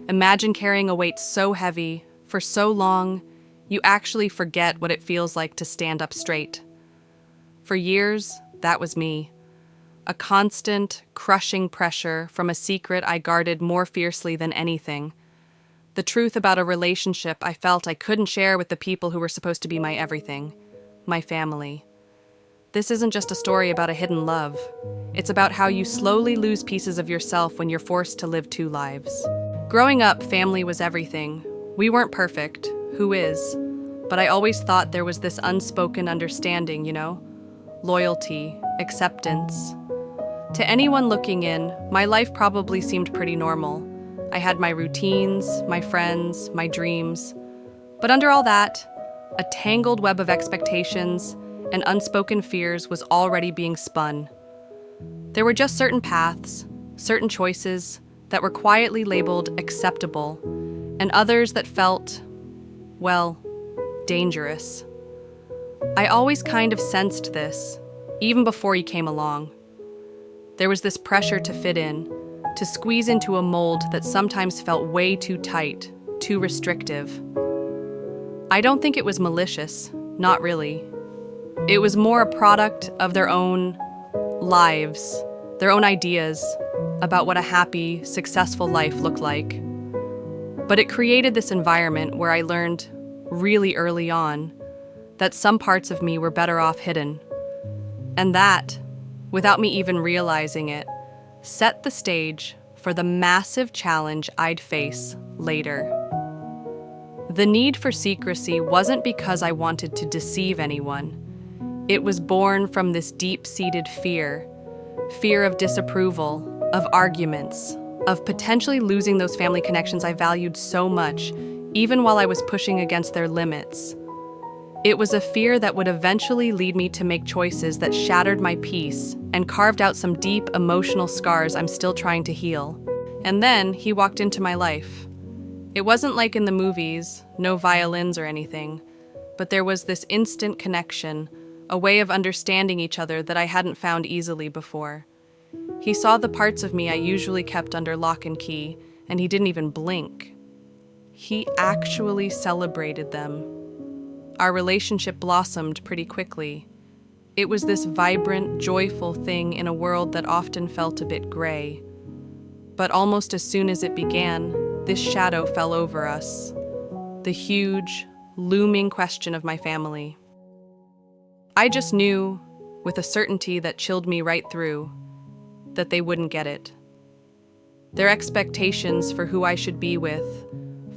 Imagine carrying a weight so heavy, for so long, you actually forget what it feels like to stand up straight. For years, that was me. A constant, crushing pressure from a secret I guarded more fiercely than anything. The truth about a relationship I felt I couldn't share with the people who were supposed to be my everything, my family. This isn't just a story about a hidden love. It's about how you slowly lose pieces of yourself when you're forced to live two lives. Growing up, family was everything. We weren't perfect. Who is? But I always thought there was this unspoken understanding, loyalty, acceptance. To anyone looking in, my life probably seemed pretty normal. I had my routines, my friends, my dreams. But under all that, a tangled web of expectations and unspoken fears was already being spun. There were just certain paths, certain choices that were quietly labeled acceptable, and others that felt, dangerous. I always kind of sensed this, even before you came along. There was this pressure to fit in, to squeeze into a mold that sometimes felt way too tight, too restrictive. I don't think it was malicious, not really. It was more a product of their own lives, their own ideas about what a happy, successful life looked like. But it created this environment where I learned really early on that some parts of me were better off hidden. And that, without me even realizing it, set the stage for the massive challenge I'd face later. The need for secrecy wasn't because I wanted to deceive anyone. It was born from this deep-seated fear of disapproval, of arguments, of potentially losing those family connections I valued so much, even while I was pushing against their limits. It was a fear that would eventually lead me to make choices that shattered my peace and carved out some deep emotional scars I'm still trying to heal. And then he walked into my life. It wasn't like in the movies, no violins or anything, but there was this instant connection, a way of understanding each other that I hadn't found easily before. He saw the parts of me I usually kept under lock and key, and he didn't even blink. He actually celebrated them. Our relationship blossomed pretty quickly. It was this vibrant, joyful thing in a world that often felt a bit gray. But almost as soon as it began, this shadow fell over us. The huge, looming question of my family. I just knew, with a certainty that chilled me right through, that they wouldn't get it. Their expectations for who I should be with,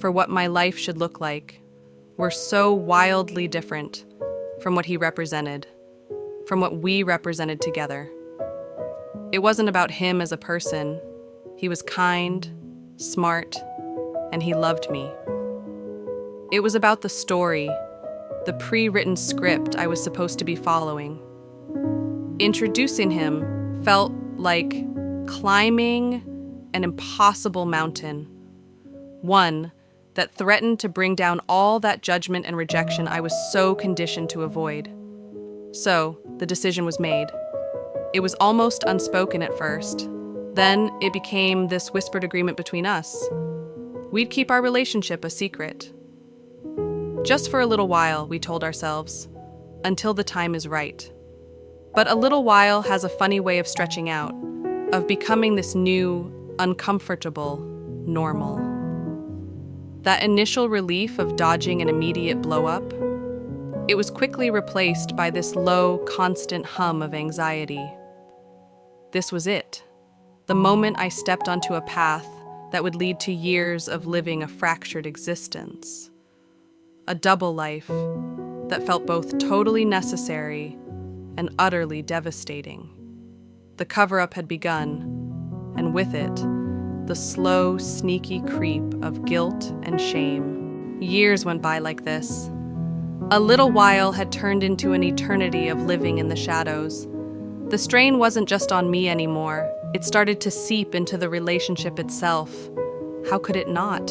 for what my life should look like, were so wildly different from what he represented, from what we represented together. It wasn't about him as a person. He was kind, smart, and he loved me. It was about the story, the pre-written script I was supposed to be following. Introducing him felt like climbing an impossible mountain, one that threatened to bring down all that judgment and rejection I was so conditioned to avoid. So, the decision was made. It was almost unspoken at first. Then it became this whispered agreement between us. We'd keep our relationship a secret. Just for a little while, we told ourselves, until the time is right. But a little while has a funny way of stretching out, of becoming this new, uncomfortable normal. That initial relief of dodging an immediate blow-up, it was quickly replaced by this low, constant hum of anxiety. This was it, the moment I stepped onto a path that would lead to years of living a fractured existence. A double life that felt both totally necessary and utterly devastating. The cover-up had begun, and with it, the slow, sneaky creep of guilt and shame. Years went by like this. A little while had turned into an eternity of living in the shadows. The strain wasn't just on me anymore. It started to seep into the relationship itself. How could it not?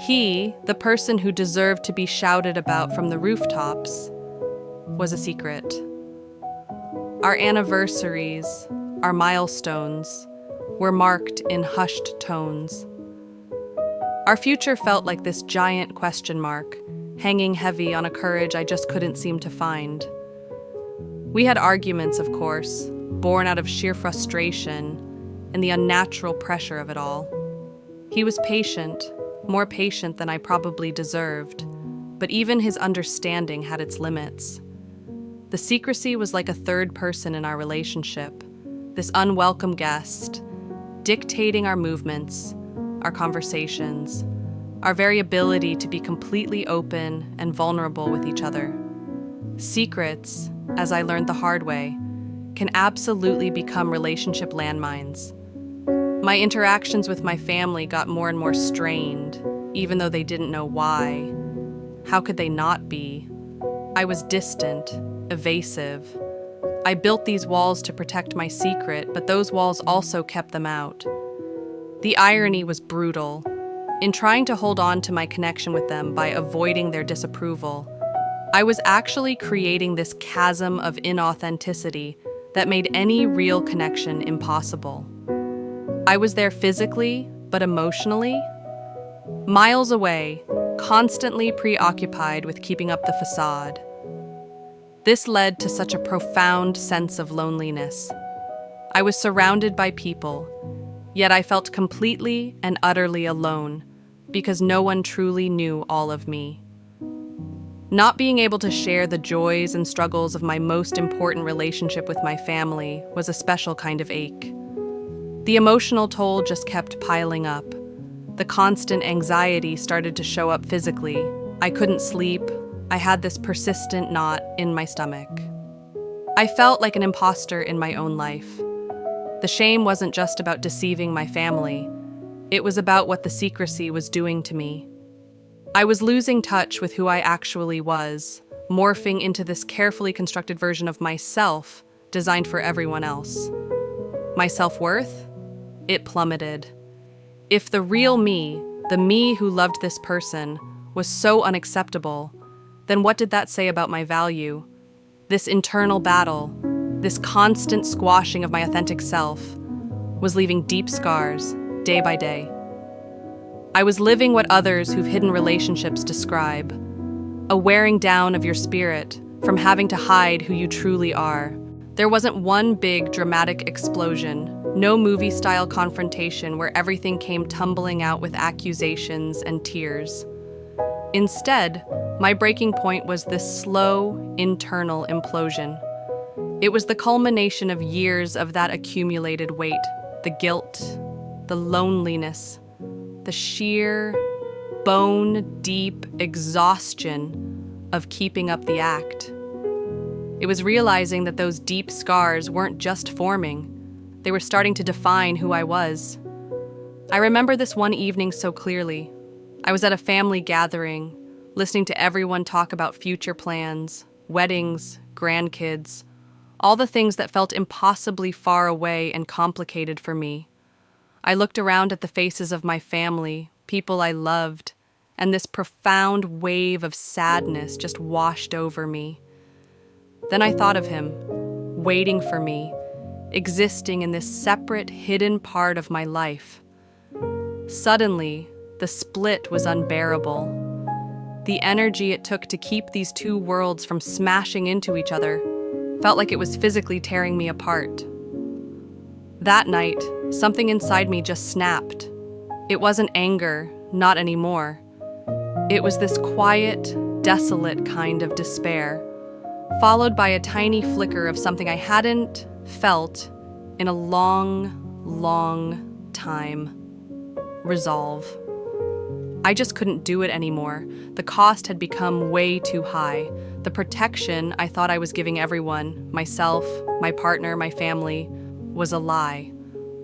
He, the person who deserved to be shouted about from the rooftops, was a secret. Our anniversaries, our milestones, were marked in hushed tones. Our future felt like this giant question mark, hanging heavy on a courage I just couldn't seem to find. We had arguments, of course, born out of sheer frustration and the unnatural pressure of it all. He was patient, more patient than I probably deserved, but even his understanding had its limits. The secrecy was like a third person in our relationship, this unwelcome guest, dictating our movements, our conversations, our very ability to be completely open and vulnerable with each other. Secrets, as I learned the hard way, can absolutely become relationship landmines. My interactions with my family got more and more strained, even though they didn't know why. How could they not be? I was distant, evasive. I built these walls to protect my secret, but those walls also kept them out. The irony was brutal. In trying to hold on to my connection with them by avoiding their disapproval, I was actually creating this chasm of inauthenticity that made any real connection impossible. I was there physically, but emotionally, miles away, constantly preoccupied with keeping up the facade. This led to such a profound sense of loneliness. I was surrounded by people, yet I felt completely and utterly alone because no one truly knew all of me. Not being able to share the joys and struggles of my most important relationship with my family was a special kind of ache. The emotional toll just kept piling up. The constant anxiety started to show up physically. I couldn't sleep. I had this persistent knot in my stomach. I felt like an imposter in my own life. The shame wasn't just about deceiving my family. It was about what the secrecy was doing to me. I was losing touch with who I actually was, morphing into this carefully constructed version of myself designed for everyone else. My self-worth? It plummeted. If the real me, the me who loved this person, was so unacceptable, then what did that say about my value? This internal battle, this constant squashing of my authentic self, was leaving deep scars, day by day. I was living what others who've hidden relationships describe, a wearing down of your spirit from having to hide who you truly are. There wasn't one big dramatic explosion, no movie-style confrontation where everything came tumbling out with accusations and tears. Instead, my breaking point was this slow, internal implosion. It was the culmination of years of that accumulated weight, the guilt, the loneliness, the sheer, bone-deep exhaustion of keeping up the act. It was realizing that those deep scars weren't just forming, they were starting to define who I was. I remember this one evening so clearly. I was at a family gathering, listening to everyone talk about future plans, weddings, grandkids, all the things that felt impossibly far away and complicated for me. I looked around at the faces of my family, people I loved, and this profound wave of sadness just washed over me. Then I thought of him, waiting for me, existing in this separate, hidden part of my life. Suddenly, the split was unbearable. The energy it took to keep these two worlds from smashing into each other felt like it was physically tearing me apart. That night, something inside me just snapped. It wasn't anger, not anymore. It was this quiet, desolate kind of despair, followed by a tiny flicker of something I hadn't felt in a long, long time. Resolve. I just couldn't do it anymore. The cost had become way too high. The protection I thought I was giving everyone, myself, my partner, my family, was a lie.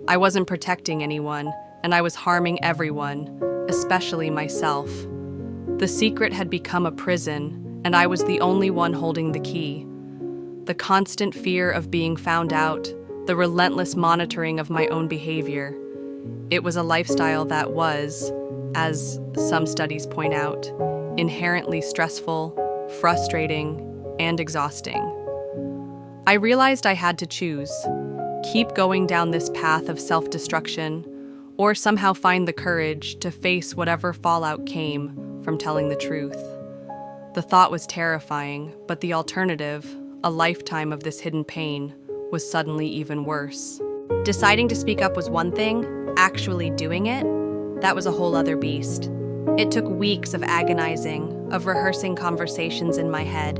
I wasn't protecting anyone, and I was harming everyone, especially myself. The secret had become a prison, and I was the only one holding the key. The constant fear of being found out, the relentless monitoring of my own behavior. It was a lifestyle that was, as some studies point out, inherently stressful, frustrating, and exhausting. I realized I had to choose: keep going down this path of self-destruction, or somehow find the courage to face whatever fallout came from telling the truth. The thought was terrifying, but the alternative, a lifetime of this hidden pain, was suddenly even worse. Deciding to speak up was one thing, actually doing it, that was a whole other beast. It took weeks of agonizing, of rehearsing conversations in my head,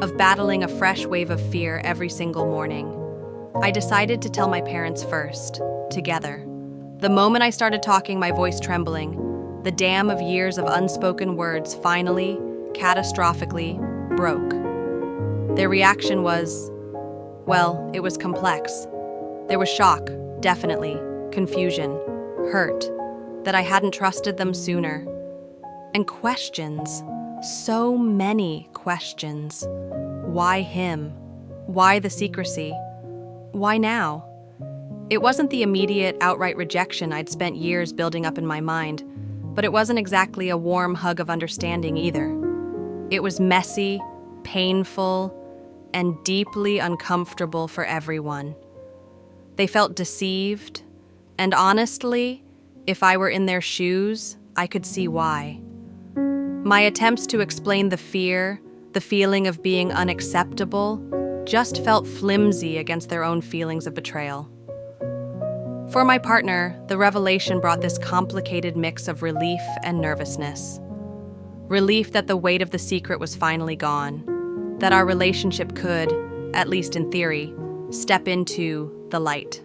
of battling a fresh wave of fear every single morning. I decided to tell my parents first, together. The moment I started talking, my voice trembling, the dam of years of unspoken words finally, catastrophically, broke. Their reaction was, well, it was complex. There was shock, definitely, confusion, hurt, that I hadn't trusted them sooner. And questions, so many questions. Why him? Why the secrecy? Why now? It wasn't the immediate, outright rejection I'd spent years building up in my mind, but it wasn't exactly a warm hug of understanding either. It was messy, painful, and deeply uncomfortable for everyone. They felt deceived, and honestly, if I were in their shoes, I could see why. My attempts to explain the fear, the feeling of being unacceptable, just felt flimsy against their own feelings of betrayal. For my partner, the revelation brought this complicated mix of relief and nervousness. Relief that the weight of the secret was finally gone, that our relationship could, at least in theory, step into the light.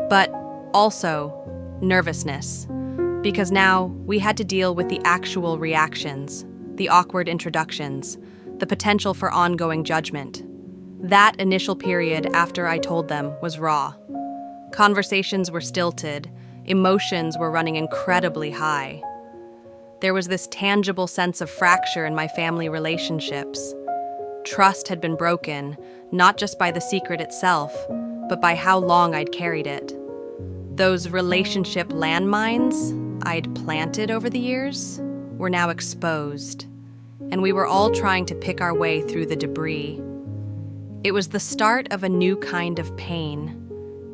But also nervousness, because now we had to deal with the actual reactions, the awkward introductions, the potential for ongoing judgment. That initial period after I told them was raw. Conversations were stilted, emotions were running incredibly high. There was this tangible sense of fracture in my family relationships. Trust had been broken, not just by the secret itself, but by how long I'd carried it. Those relationship landmines I'd planted over the years were now exposed, and we were all trying to pick our way through the debris. It was the start of a new kind of pain,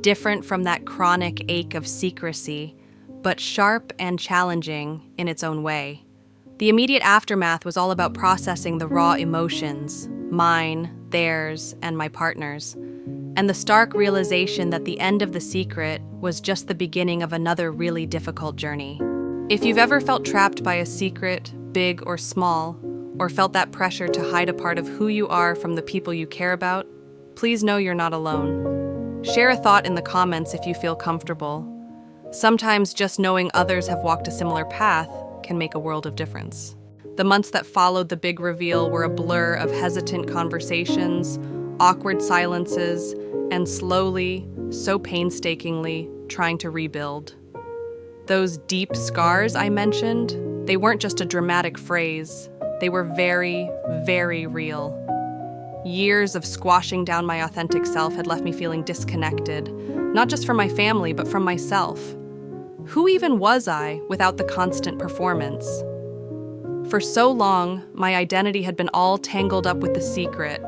different from that chronic ache of secrecy, but sharp and challenging in its own way. The immediate aftermath was all about processing the raw emotions, mine, theirs, and my partner's, and the stark realization that the end of the secret was just the beginning of another really difficult journey. If you've ever felt trapped by a secret, big or small, or felt that pressure to hide a part of who you are from the people you care about, please know you're not alone. Share a thought in the comments if you feel comfortable. Sometimes just knowing others have walked a similar path can make a world of difference. The months that followed the big reveal were a blur of hesitant conversations, awkward silences, and slowly, so painstakingly, trying to rebuild. Those deep scars I mentioned, they weren't just a dramatic phrase. They were very, very real. Years of squashing down my authentic self had left me feeling disconnected, not just from my family, but from myself. Who even was I without the constant performance? For so long, my identity had been all tangled up with the secret,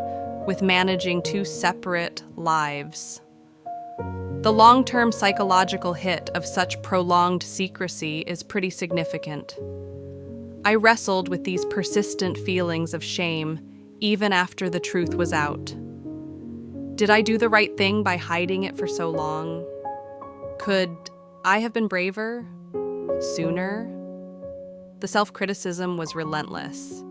with managing two separate lives. The long-term psychological hit of such prolonged secrecy is pretty significant. I wrestled with these persistent feelings of shame even after the truth was out. Did I do the right thing by hiding it for so long? Could I have been braver? Sooner? The self-criticism was relentless.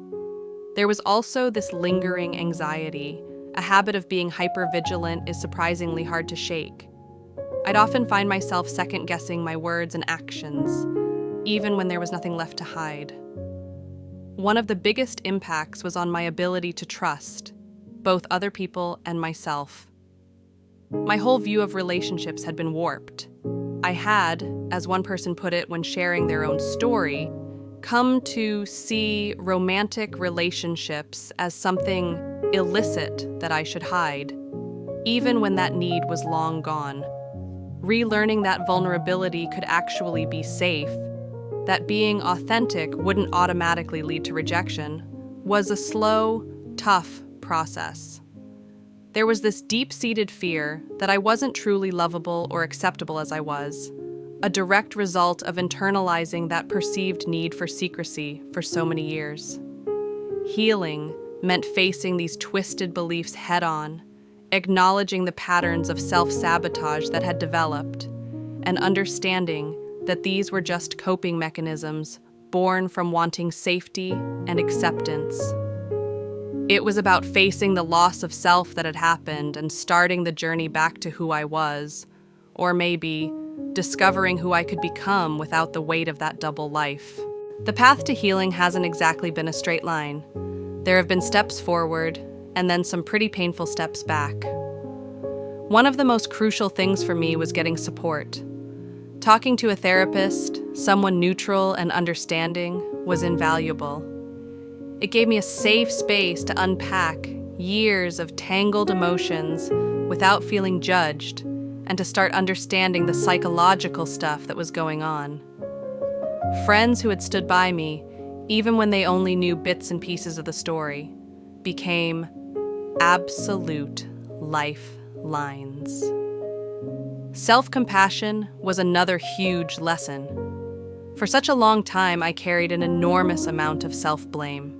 There was also this lingering anxiety. A habit of being hyper-vigilant is surprisingly hard to shake. I'd often find myself second-guessing my words and actions, even when there was nothing left to hide. One of the biggest impacts was on my ability to trust, both other people and myself. My whole view of relationships had been warped. I had, as one person put it when sharing their own story, come to see romantic relationships as something illicit that I should hide, even when that need was long gone. Relearning that vulnerability could actually be safe, that being authentic wouldn't automatically lead to rejection, was a slow, tough process. There was this deep-seated fear that I wasn't truly lovable or acceptable as I was, a direct result of internalizing that perceived need for secrecy for so many years. Healing meant facing these twisted beliefs head-on, acknowledging the patterns of self-sabotage that had developed, and understanding that these were just coping mechanisms born from wanting safety and acceptance. It was about facing the loss of self that had happened and starting the journey back to who I was, or maybe discovering who I could become without the weight of that double life. The path to healing hasn't exactly been a straight line. There have been steps forward, and then some pretty painful steps back. One of the most crucial things for me was getting support. Talking to a therapist, someone neutral and understanding, was invaluable. It gave me a safe space to unpack years of tangled emotions without feeling judged, and to start understanding the psychological stuff that was going on. Friends who had stood by me, even when they only knew bits and pieces of the story, became absolute lifelines. Self-compassion was another huge lesson. For such a long time, I carried an enormous amount of self-blame.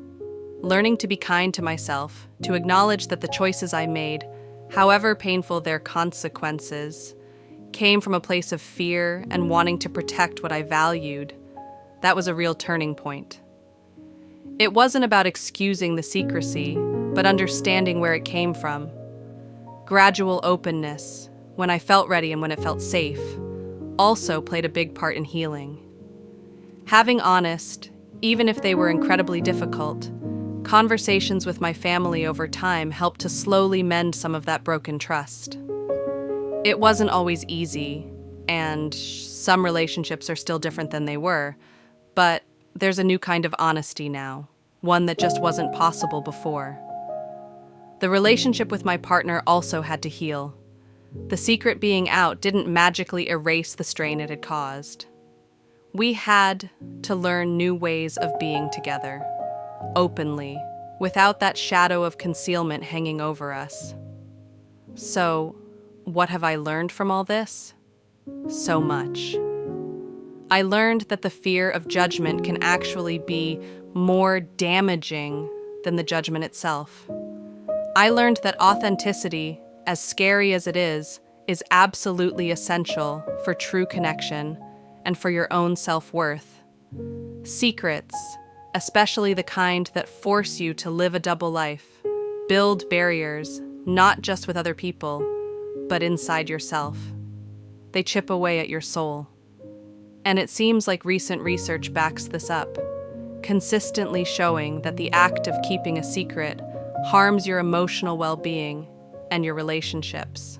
Learning to be kind to myself, to acknowledge that the choices I made, however painful their consequences, came from a place of fear and wanting to protect what I valued, that was a real turning point. It wasn't about excusing the secrecy, but understanding where it came from. Gradual openness, when I felt ready and when it felt safe, also played a big part in healing. Having honest, even if they were incredibly difficult, conversations with my family over time helped to slowly mend some of that broken trust. It wasn't always easy, and some relationships are still different than they were, but there's a new kind of honesty now, one that just wasn't possible before. The relationship with my partner also had to heal. The secret being out didn't magically erase the strain it had caused. We had to learn new ways of being together, openly, without that shadow of concealment hanging over us. So, what have I learned from all this? So much. I learned that the fear of judgment can actually be more damaging than the judgment itself. I learned that authenticity, as scary as it is absolutely essential for true connection and for your own self-worth. Secrets, especially the kind that force you to live a double life, build barriers, not just with other people, but inside yourself. They chip away at your soul. And it seems like recent research backs this up, consistently showing that the act of keeping a secret harms your emotional well-being and your relationships.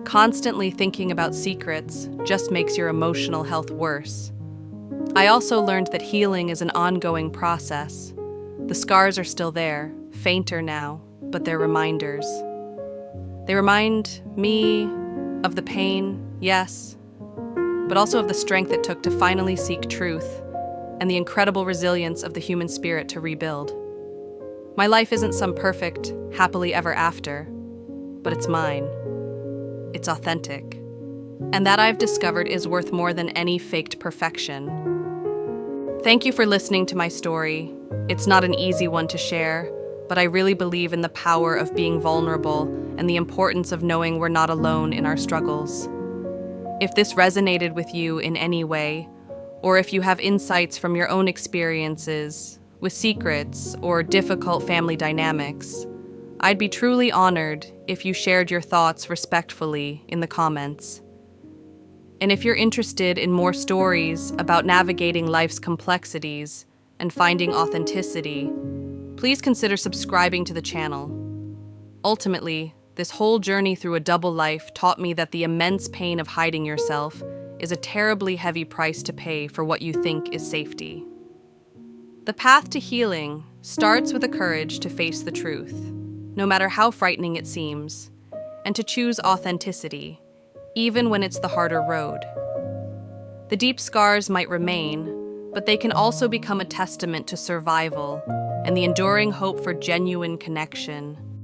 Constantly thinking about secrets just makes your emotional health worse. I also learned that healing is an ongoing process. The scars are still there, fainter now, but they're reminders. They remind me of the pain, yes, but also of the strength it took to finally seek truth and the incredible resilience of the human spirit to rebuild. My life isn't some perfect, happily ever after, but it's mine. It's authentic. And that I've discovered is worth more than any faked perfection. Thank you for listening to my story. It's not an easy one to share, but I really believe in the power of being vulnerable and the importance of knowing we're not alone in our struggles. If this resonated with you in any way, or if you have insights from your own experiences with secrets or difficult family dynamics, I'd be truly honored if you shared your thoughts respectfully in the comments. And if you're interested in more stories about navigating life's complexities and finding authenticity, please consider subscribing to the channel. Ultimately, this whole journey through a double life taught me that the immense pain of hiding yourself is a terribly heavy price to pay for what you think is safety. The path to healing starts with the courage to face the truth, no matter how frightening it seems, and to choose authenticity, even when it's the harder road. The deep scars might remain, but they can also become a testament to survival and the enduring hope for genuine connection.